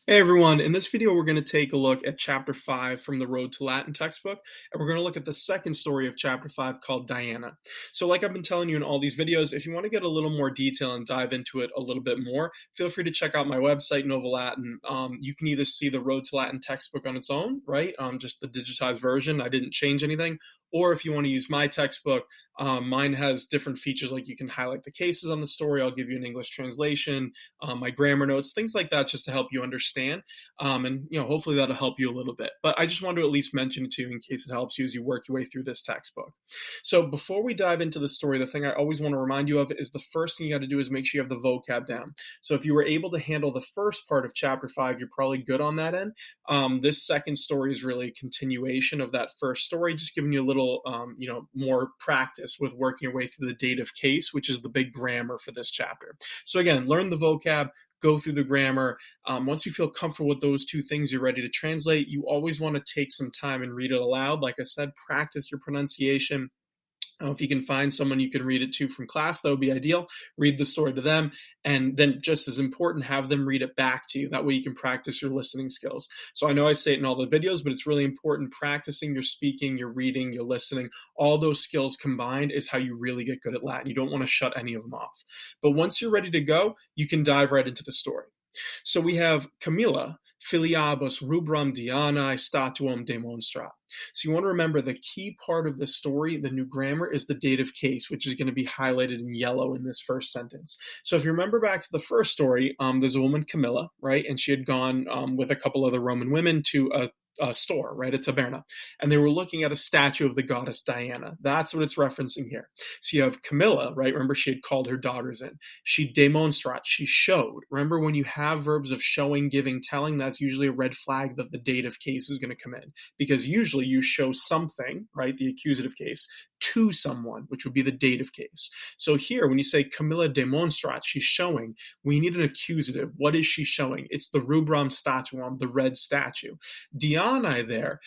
Hey everyone, in this video we're going to take a look at chapter 5 from the Road to Latin textbook, and we're going to look at the second story of chapter 5 called Diana. So like I've been telling you in all these videos, if you want to get a little more detail and dive into it a little bit more, feel free to check out my website, Nova Latin. You can either see the Road to Latin textbook on its own, right? Just the digitized version, I didn't change anything. Or if you want to use my textbook, mine has different features like you can highlight the cases on the story, I'll give you an English translation, my grammar notes, things like that, just to help you understand. And hopefully that'll help you a little bit. But I just wanted to at least mention it to you in case it helps you as you work your way through this textbook. So before we dive into the story, the thing I always want to remind you of is the first thing you got to do is make sure you have the vocab down. So if you were able to handle the first part of chapter 5, you're probably good on that end. This second story is really a continuation of that first story, just giving you a little, more practice with working your way through the dative case, which is the big grammar for this chapter. So again, learn the vocab, go through the grammar. Once you feel comfortable with those two things, you're ready to translate. You always want to take some time and read it aloud. Like I said, practice your pronunciation. If you can find someone you can read it to from class, that would be ideal. Read the story to them, and then just as important, have them read it back to you. That way you can practice your listening skills. So I know I say it in all the videos, but it's really important. Practicing your speaking, your reading, your listening, all those skills combined is how you really get good at Latin. You don't want to shut any of them off. But once you're ready to go, you can dive right into the story. So we have Camilla, filiabus rubrum Dianae statuum demonstrat. So you want to remember the key part of the story, the new grammar, is the dative case, which is going to be highlighted in yellow in this first sentence. So if you remember back to the first story, there's a woman, Camilla, right? And she had gone with a couple other Roman women to a store, right, a taberna, and they were looking at a statue of the goddess Diana. That's what it's referencing here. So you have Camilla, right? Remember, she had called her daughters in. She demonstrat, she showed. Remember, when you have verbs of showing, giving, telling, that's usually a red flag that the dative case is going to come in, because usually you show something, right, the accusative case, to someone, which would be the dative case. So here, when you say Camilla demonstrat, she's showing, we need an accusative. What is she showing? It's the rubrum statuum, the red statue. Dianae there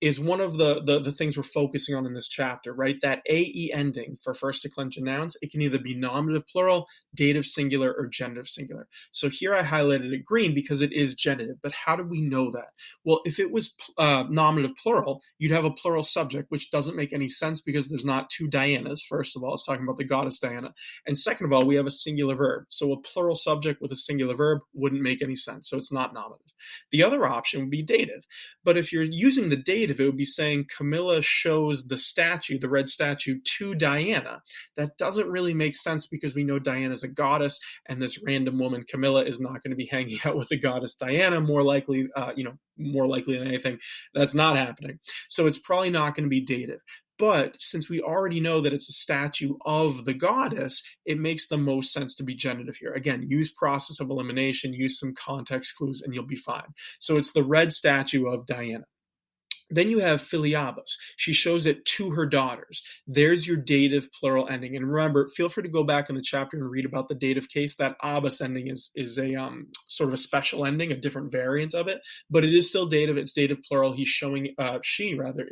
is one of the things we're focusing on in this chapter, right? That AE ending for first declension nouns, it can either be nominative plural, dative singular, or genitive singular. So here I highlighted it green because it is genitive, but how do we know that? Well, if it was nominative plural, you'd have a plural subject, which doesn't make any sense because there's not two Dianas. First of all, it's talking about the goddess Diana. And second of all, we have a singular verb. So a plural subject with a singular verb wouldn't make any sense. So it's not nominative. The other option would be dative. But if you're using the dative, it would be saying Camilla shows the statue, the red statue, to Diana. That doesn't really make sense because we know Diana's a goddess, and this random woman, Camilla, is not going to be hanging out with the goddess Diana. More likely than anything, that's not happening. So it's probably not going to be dative. But since we already know that it's a statue of the goddess, it makes the most sense to be genitive here. Again, use process of elimination, use some context clues, and you'll be fine. So it's the red statue of Diana. Then you have filiabus. She shows it to her daughters. There's your dative plural ending. And remember, feel free to go back in the chapter and read about the dative case. That abus ending is a sort of a special ending, a different variant of it, but it is still dative. It's dative plural. She is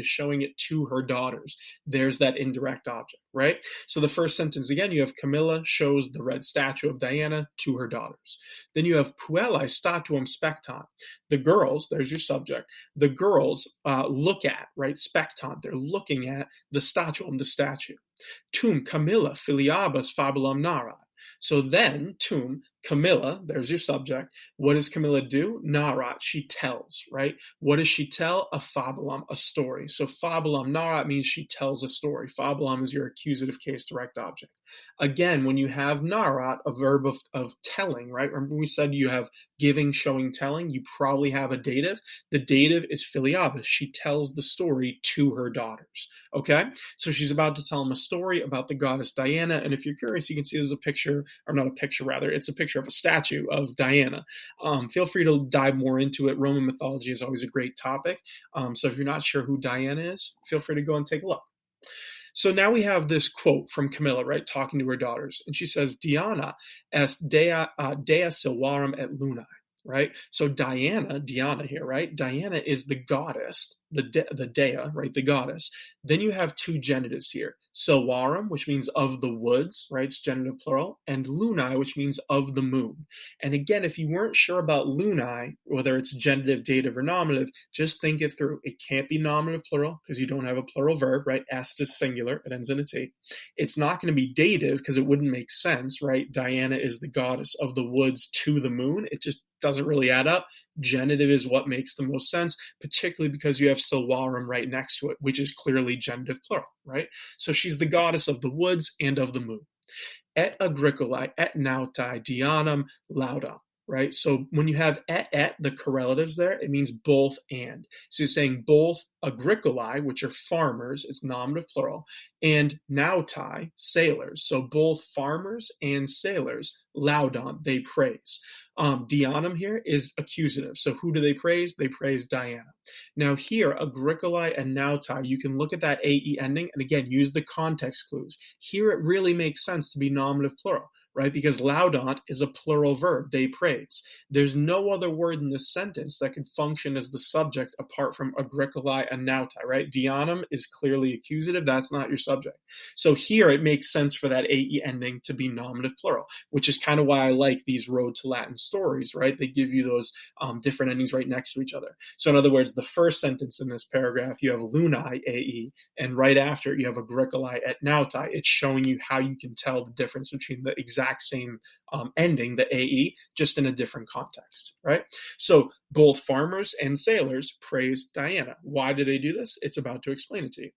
showing it to her daughters. There's that indirect object, right? So the first sentence again, you have Camilla shows the red statue of Diana to her daughters. Then you have puellae statuum spectant. The girls, there's your subject. The girls look at, right? Spectant, they're looking at the statuum, the statue. Tum Camilla filiabus fabulum narat. So then, tum, Camilla, there's your subject. What does Camilla do? Narat, she tells, right? What does she tell? A fabulum, a story. So fabulum narat means she tells a story. Fabulum is your accusative case direct object. Again, when you have narat, a verb of telling, right? Remember we said you have giving, showing, telling. You probably have a dative. The dative is filiabus. She tells the story to her daughters, okay? So she's about to tell them a story about the goddess Diana. And if you're curious, you can see there's a picture, or not a picture rather, it's a picture of a statue of Diana. Feel free to dive more into it. Roman mythology is always a great topic. So if you're not sure who Diana is, feel free to go and take a look. So now we have this quote from Camilla, right, talking to her daughters. And she says, Diana est dea silvarum et lunae. right? So Diana here, right? Diana is the goddess, the dea, right? The goddess. Then you have two genitives here, Silwarum, which means of the woods, right? It's genitive plural, and Lunae, which means of the moon. And again, if you weren't sure about Lunae, whether it's genitive, dative, or nominative, just think it through. It can't be nominative plural because you don't have a plural verb, right? Est is singular, it ends in a T. It's not going to be dative because it wouldn't make sense, right? Diana is the goddess of the woods to the moon. It just doesn't really add up. Genitive is what makes the most sense, particularly because you have Silwarum right next to it, which is clearly genitive plural, right? So she's the goddess of the woods and of the moon. Et agricolae, et nautae, Dianam laudam, right? So when you have et, the correlatives there, it means both and. So you're saying both agricolae, which are farmers, it's nominative plural, and nautae, sailors. So both farmers and sailors, laudam, they praise. Dianam here is accusative. So who do they praise? They praise Diana. Now here, agricolae and nautae, you can look at that AE ending and again, use the context clues. Here it really makes sense to be nominative plural, right? Because laudant is a plural verb, they praise. There's no other word in this sentence that could function as the subject apart from agricolae and nautae, right? Dianam is clearly accusative, that's not your subject. So here it makes sense for that AE ending to be nominative plural, which is kind of why I like these Road to Latin stories, right? They give you those different endings right next to each other. So in other words, the first sentence in this paragraph, you have Lunae, AE, and right after it, you have agricolae et nautae. It's showing you how you can tell the difference between the exact same ending, the AE, just in a different context, right? So both farmers and sailors praise Diana. Why do they do this? It's about to explain it to you.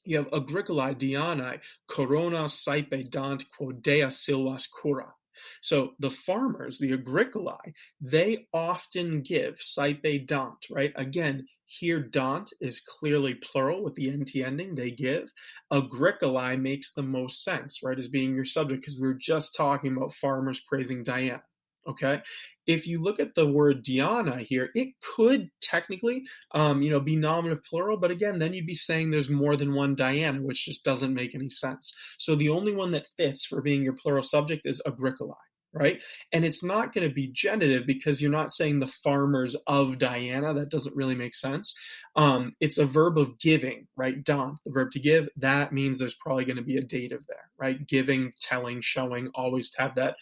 You have agricolae Dianae, corona saipe dant quod dea silvas cura. So the farmers, the agricolae, they often give saipe dant, right? Again, here dant is clearly plural with the nt ending, they give. Agricolae makes the most sense, right, as being your subject because we were just talking about farmers praising Diana, okay? If you look at the word Diana here, it could technically, be nominative plural, but again, then you'd be saying there's more than one Diana, which just doesn't make any sense. So the only one that fits for being your plural subject is agricolae, right? And it's not going to be genitive because you're not saying the farmers of Diana. That doesn't really make sense. It's a verb of giving, right? Dant, the verb to give. That means there's probably going to be a dative there, right? Giving, telling, showing, always have that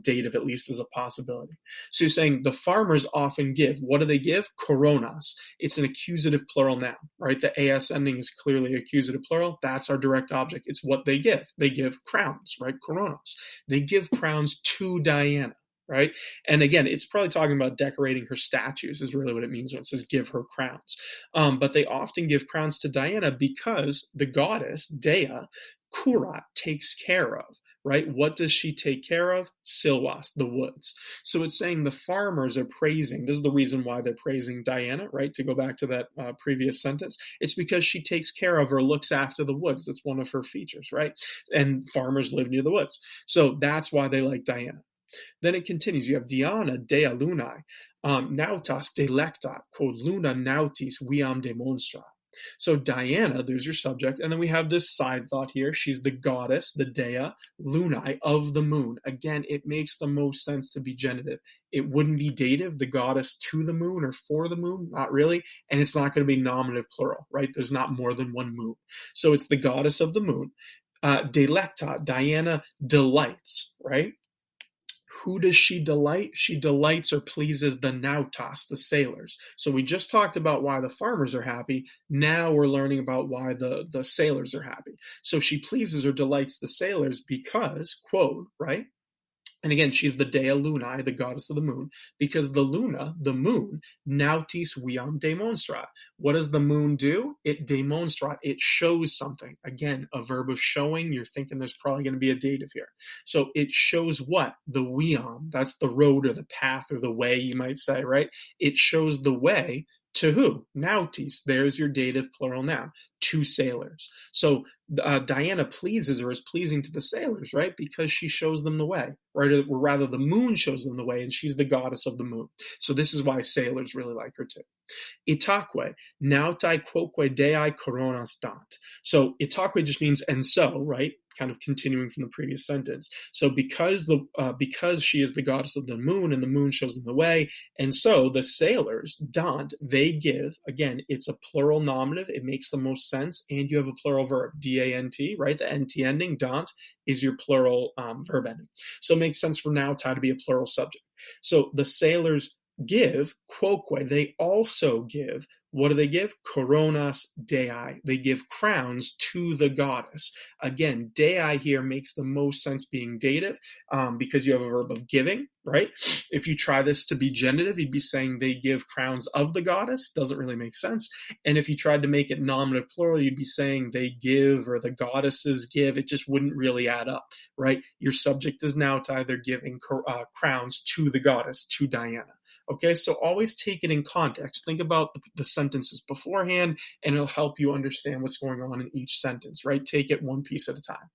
dative at least as a possibility. So you're saying the farmers often give. What do they give? Coronas. It's an accusative plural noun, right? The as ending is clearly accusative plural. That's our direct object. It's what they give. They give crowns, right? Coronas. They give crowns to Diana, right? And again, it's probably talking about decorating her statues is really what it means when it says give her crowns. But they often give crowns to Diana because the goddess, Dea, Kurat, takes care of, right? What does she take care of? Silwas, the woods. So it's saying the farmers are praising. This is the reason why they're praising Diana, right? To go back to that previous sentence. It's because she takes care of or looks after the woods. That's one of her features, right? And farmers live near the woods. So that's why they like Diana. Then it continues. You have Diana, Dea Lunae, nautas delectat, quod luna nautis viam demonstra. So Diana, there's your subject, and then we have this side thought here. She's the goddess, the Dea, Lunae, of the moon. Again, it makes the most sense to be genitive. It wouldn't be dative, the goddess to the moon or for the moon, not really, and it's not going to be nominative plural, right? There's not more than one moon. So it's the goddess of the moon. Delecta, Diana delights, right? Who does she delight? She delights or pleases the nautas, the sailors. So we just talked about why the farmers are happy. Now we're learning about why the sailors are happy. So she pleases or delights the sailors because, quote, right? And again, she's the Dea Lunae, the goddess of the moon, because the Luna, the moon, nautis viam demonstrat. What does the moon do? It demonstrat. It shows something. Again, a verb of showing. You're thinking there's probably going to be a dative here. So it shows what? The viam. That's the road or the path or the way, you might say, right? It shows the way to who? Nautis. There's your dative plural noun. To sailors. So Diana pleases or is pleasing to the sailors, right? Because she shows them the way, right? Or rather, the moon shows them the way, and she's the goddess of the moon. So this is why sailors really like her too. Itaque, nautai quoque dei coronas dant. So itaque just means and so, right? kind of continuing from the previous sentence. So because she is the goddess of the moon, and the moon shows them the way, and so the sailors, Dant, they give, again, it's a plural nominative, it makes the most sense, and you have a plural verb, D-A-N-T, right? The N-T ending, Dant, is your plural verb ending. So it makes sense for now to be a plural subject. So the sailors give, quoque, they also give, what do they give? Coronas Dei. They give crowns to the goddess. Again, Dei here makes the most sense being dative because you have a verb of giving, right? If you try this to be genitive, you'd be saying they give crowns of the goddess. Doesn't really make sense. And if you tried to make it nominative plural, you'd be saying they give or the goddesses give. It just wouldn't really add up, right? Your subject is now either giving crowns to the goddess, to Diana. Okay, so always take it in context. Think about the sentences beforehand, and it'll help you understand what's going on in each sentence, right? Take it one piece at a time.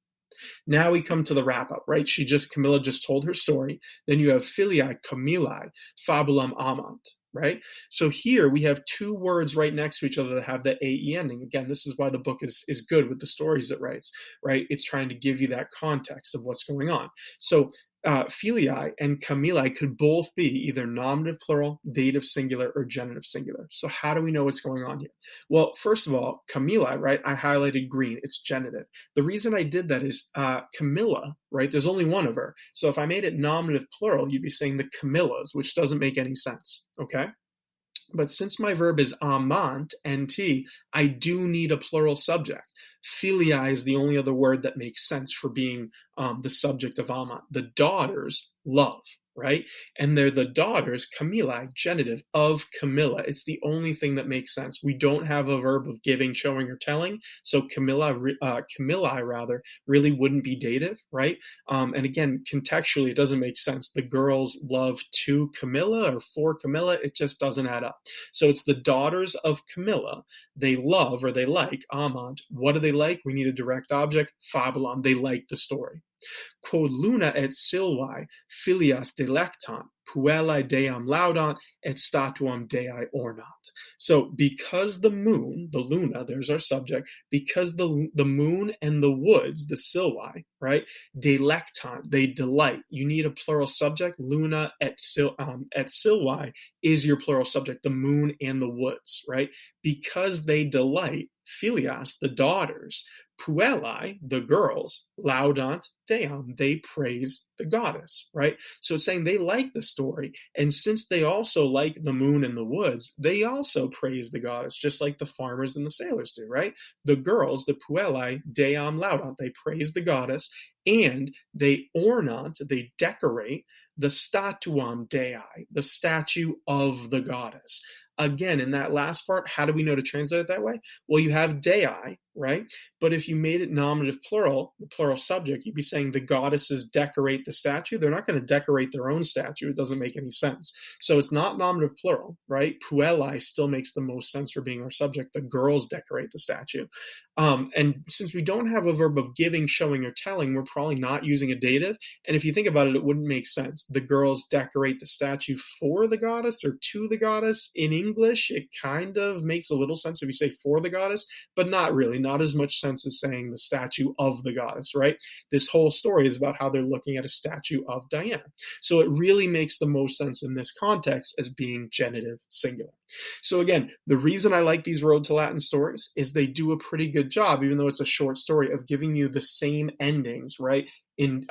Now we come to the wrap up, right? Camilla just told her story. Then you have filiae Camillae, fabulam amant, right? So here we have two words right next to each other that have the AE ending. Again, this is why the book is good with the stories it writes, right? It's trying to give you that context of what's going on. So filiae and Camillae could both be either nominative plural, dative singular, or genitive singular. So how do we know what's going on here? Well, first of all, Camillae, right? I highlighted green. It's genitive. The reason I did that is Camilla, right? There's only one of her. So if I made it nominative plural, you'd be saying the Camillas, which doesn't make any sense, okay? But since my verb is amant, nt, I do need a plural subject. Filiae is the only other word that makes sense for being the subject of amant. The daughters love, right? And they're the daughters, Camillae, genitive, of Camilla. It's the only thing that makes sense. We don't have a verb of giving, showing, or telling, so Camillae really wouldn't be dative, right? And again, contextually, it doesn't make sense. The girls love to Camilla or for Camilla. It just doesn't add up. So it's the daughters of Camilla. They love or they like amant. What do they like? We need a direct object, fabulum. They like the story. Quod luna et sylvae filias delectant, puellae deam laudant, et statuam Dei ornant. So because the moon, the luna, there's our subject, because the moon and the woods, the sylvae, right, delectant, they delight. You need a plural subject. Luna et sylvae is your plural subject, the moon and the woods, right? Because they delight, filias, the daughters, puellae, the girls, laudant Deum, they praise the goddess, right? So it's saying they like the story, and since they also like the moon and the woods, they also praise the goddess, just like the farmers and the sailors do, right? The girls, the puellae, Deum laudant, they praise the goddess, and they ornament, they decorate the statuam Dei, the statue of the goddess. Again, in that last part, how do we know to translate it that way? Well, you have Dei, right? But if you made it nominative plural, the plural subject, you'd be saying the goddesses decorate the statue. They're not going to decorate their own statue. It doesn't make any sense. So it's not nominative plural, right? Puellae still makes the most sense for being our subject. The girls decorate the statue. And since we don't have a verb of giving, showing, or telling, we're probably not using a dative. And if you think about it, it wouldn't make sense. The girls decorate the statue for the goddess or to the goddess. In English, it kind of makes a little sense if you say for the goddess, but not really. Not as much sense as saying the statue of the goddess, right? This whole story is about how they're looking at a statue of Diana. So it really makes the most sense in this context as being genitive singular. So again, the reason I like these Road to Latin stories is they do a pretty good job, even though it's a short story, of giving you the same endings, right, in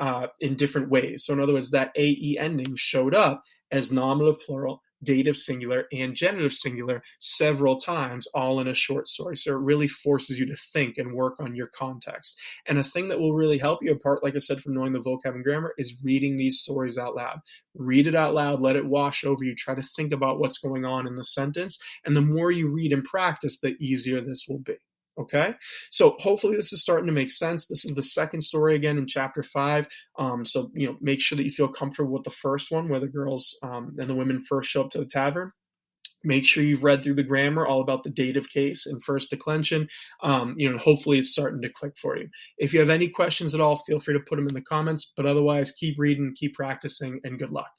different ways. So in other words, that AE ending showed up as nominative plural, dative singular, and genitive singular several times, all in a short story. So it really forces you to think and work on your context. And a thing that will really help you, apart, like I said, from knowing the vocab and grammar, is reading these stories out loud. Read it out loud, let it wash over you, try to think about what's going on in the sentence. And the more you read and practice, the easier this will be. Okay, so hopefully this is starting to make sense. This is the second story again in chapter 5. So make sure that you feel comfortable with the first one, where the girls and the women first show up to the tavern. Make sure you've read through the grammar, all about the dative case and first declension. Hopefully it's starting to click for you. If you have any questions at all, feel free to put them in the comments. But otherwise, keep reading, keep practicing, and good luck.